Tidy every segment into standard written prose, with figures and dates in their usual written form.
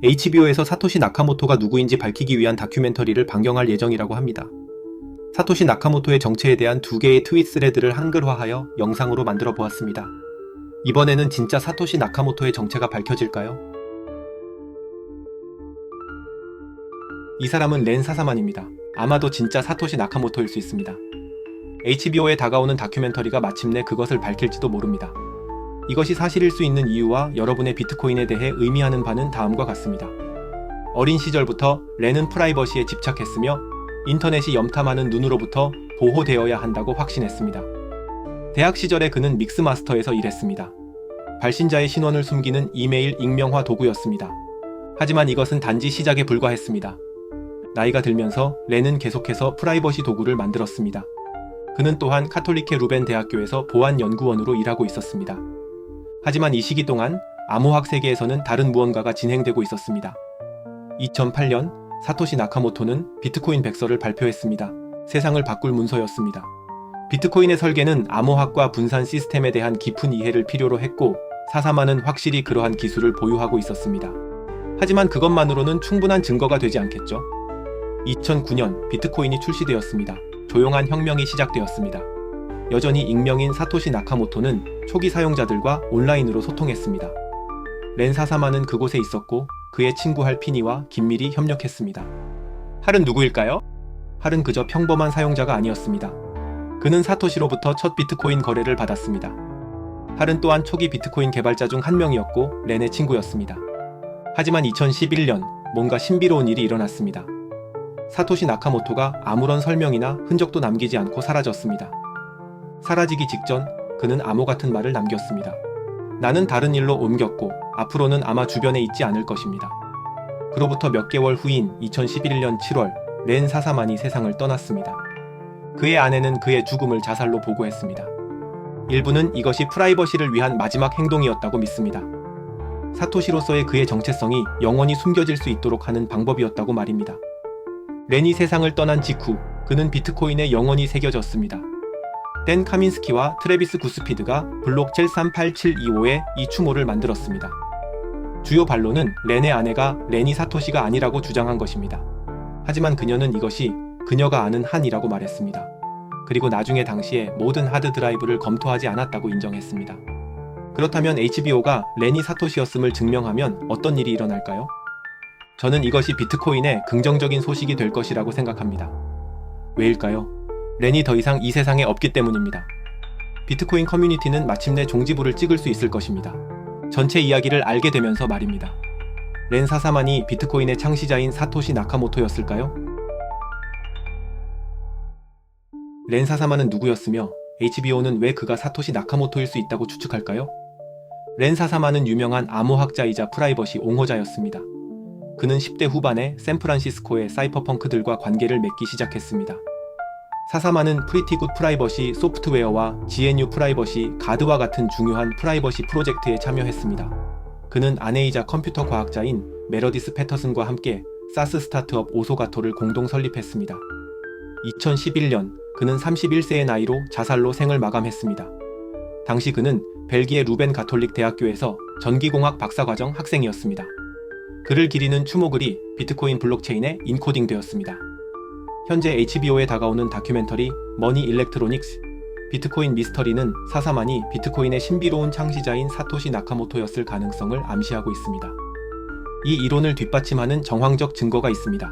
HBO에서 사토시 나카모토가 누구인지 밝히기 위한 다큐멘터리를 방영할 예정이라고 합니다. 사토시 나카모토의 정체에 대한 2개의 트윗 스레드를 한글화하여 영상으로 만들어 보았습니다. 이번에는 진짜 사토시 나카모토의 정체가 밝혀질까요? 이 사람은 렌 사사만입니다. 아마도 진짜 사토시 나카모토일 수 있습니다. HBO에 다가오는 다큐멘터리가 마침내 그것을 밝힐지도 모릅니다. 이것이 사실일 수 있는 이유와 여러분의 비트코인에 대해 의미하는 바는 다음과 같습니다. 어린 시절부터 렌은 프라이버시에 집착했으며 인터넷이 염탐하는 눈으로부터 보호되어야 한다고 확신했습니다. 대학 시절에 그는 믹스마스터에서 일했습니다. 발신자의 신원을 숨기는 이메일 익명화 도구였습니다. 하지만 이것은 단지 시작에 불과했습니다. 나이가 들면서 렌은 계속해서 프라이버시 도구를 만들었습니다. 그는 또한 카톨릭회 루벤 대학교에서 보안 연구원으로 일하고 있었습니다. 하지만 이 시기 동안 암호학 세계에서는 다른 무언가가 진행되고 있었습니다. 2008년 사토시 나카모토는 비트코인 백서를 발표했습니다. 세상을 바꿀 문서였습니다. 비트코인의 설계는 암호학과 분산 시스템에 대한 깊은 이해를 필요로 했고 사사만은 확실히 그러한 기술을 보유하고 있었습니다. 하지만 그것만으로는 충분한 증거가 되지 않겠죠? 2009년 비트코인이 출시되었습니다. 조용한 혁명이 시작되었습니다. 여전히 익명인 사토시 나카모토는 초기 사용자들과 온라인으로 소통했습니다. 렌 사사만은 그곳에 있었고 그의 친구 할피니와 긴밀히 협력했습니다. 할은 누구일까요? 할은 그저 평범한 사용자가 아니었습니다. 그는 사토시로부터 첫 비트코인 거래를 받았습니다. 할은 또한 초기 비트코인 개발자 중 한 명이었고 렌의 친구였습니다. 하지만 2011년 뭔가 신비로운 일이 일어났습니다. 사토시 나카모토가 아무런 설명이나 흔적도 남기지 않고 사라졌습니다. 사라지기 직전 그는 암호 같은 말을 남겼습니다. 나는 다른 일로 옮겼고 앞으로는 아마 주변에 있지 않을 것입니다. 그로부터 몇 개월 후인 2011년 7월 렌 사사만이 세상을 떠났습니다. 그의 아내는 그의 죽음을 자살로 보고했습니다. 일부는 이것이 프라이버시를 위한 마지막 행동이었다고 믿습니다. 사토시로서의 그의 정체성이 영원히 숨겨질 수 있도록 하는 방법이었다고 말입니다. 렌이 세상을 떠난 직후 그는 비트코인에 영원히 새겨졌습니다. 댄 카민스키와 트래비스 구스피드가 블록 738725의 이 추모를 만들었습니다. 주요 반론은 렌의 아내가 렌이 사토시가 아니라고 주장한 것입니다. 하지만 그녀는 이것이 그녀가 아는 한이라고 말했습니다. 그리고 나중에 당시에 모든 하드 드라이브를 검토하지 않았다고 인정했습니다. 그렇다면 HBO가 렌이 사토시였음을 증명하면 어떤 일이 일어날까요? 저는 이것이 비트코인의 긍정적인 소식이 될 것이라고 생각합니다. 왜일까요? 렌이 더 이상 이 세상에 없기 때문입니다. 비트코인 커뮤니티는 마침내 종지부를 찍을 수 있을 것입니다. 전체 이야기를 알게 되면서 말입니다. 렌 사사만이 비트코인의 창시자인 사토시 나카모토였을까요? 렌 사사만은 누구였으며 HBO는 왜 그가 사토시 나카모토일 수 있다고 추측할까요? 렌 사사만은 유명한 암호학자이자 프라이버시 옹호자였습니다. 그는 10대 후반에 샌프란시스코의 사이퍼펑크들과 관계를 맺기 시작했습니다. 사사만은 프리티굿 프라이버시 소프트웨어와 GNU 프라이버시 가드와 같은 중요한 프라이버시 프로젝트에 참여했습니다. 그는 아내이자 컴퓨터 과학자인 메러디스 패터슨과 함께 사스 스타트업 오소가토를 공동 설립했습니다. 2011년 그는 31세의 나이로 자살로 생을 마감했습니다. 당시 그는 벨기에 루벤 가톨릭 대학교에서 전기공학 박사과정 학생이었습니다. 그를 기리는 추모글이 비트코인 블록체인에 인코딩되었습니다. 현재 HBO에 다가오는 다큐멘터리 머니 일렉트로닉스 비트코인 미스터리는 사사만이 비트코인의 신비로운 창시자인 사토시 나카모토였을 가능성을 암시하고 있습니다. 이 이론을 뒷받침하는 정황적 증거가 있습니다.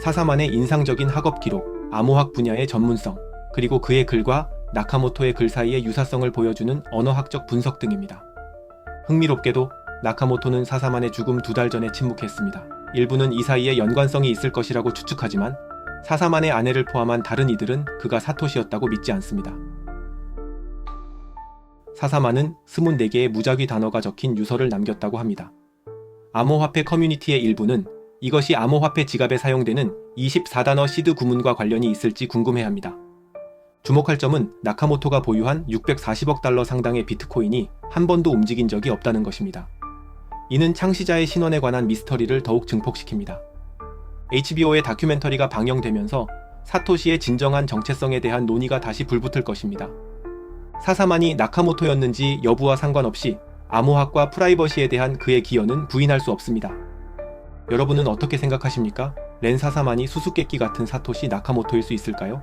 사사만의 인상적인 학업 기록, 암호학 분야의 전문성, 그리고 그의 글과 나카모토의 글 사이의 유사성을 보여주는 언어학적 분석 등입니다. 흥미롭게도 나카모토는 사사만의 죽음 2달 전에 침묵했습니다. 일부는 이 사이에 연관성이 있을 것이라고 추측하지만 사사만의 아내를 포함한 다른 이들은 그가 사토시였다고 믿지 않습니다. 사사만은 24개의 무작위 단어가 적힌 유서를 남겼다고 합니다. 암호화폐 커뮤니티의 일부는 이것이 암호화폐 지갑에 사용되는 24단어 시드 구문과 관련이 있을지 궁금해합니다. 주목할 점은 나카모토가 보유한 640억 달러 상당의 비트코인이 한 번도 움직인 적이 없다는 것입니다. 이는 창시자의 신원에 관한 미스터리를 더욱 증폭시킵니다. HBO의 다큐멘터리가 방영되면서 사토시의 진정한 정체성에 대한 논의가 다시 불붙을 것입니다. 사사만이 나카모토였는지 여부와 상관없이 암호학과 프라이버시에 대한 그의 기여는 부인할 수 없습니다. 여러분은 어떻게 생각하십니까? 렌 사사만이 수수께끼 같은 사토시 나카모토일 수 있을까요?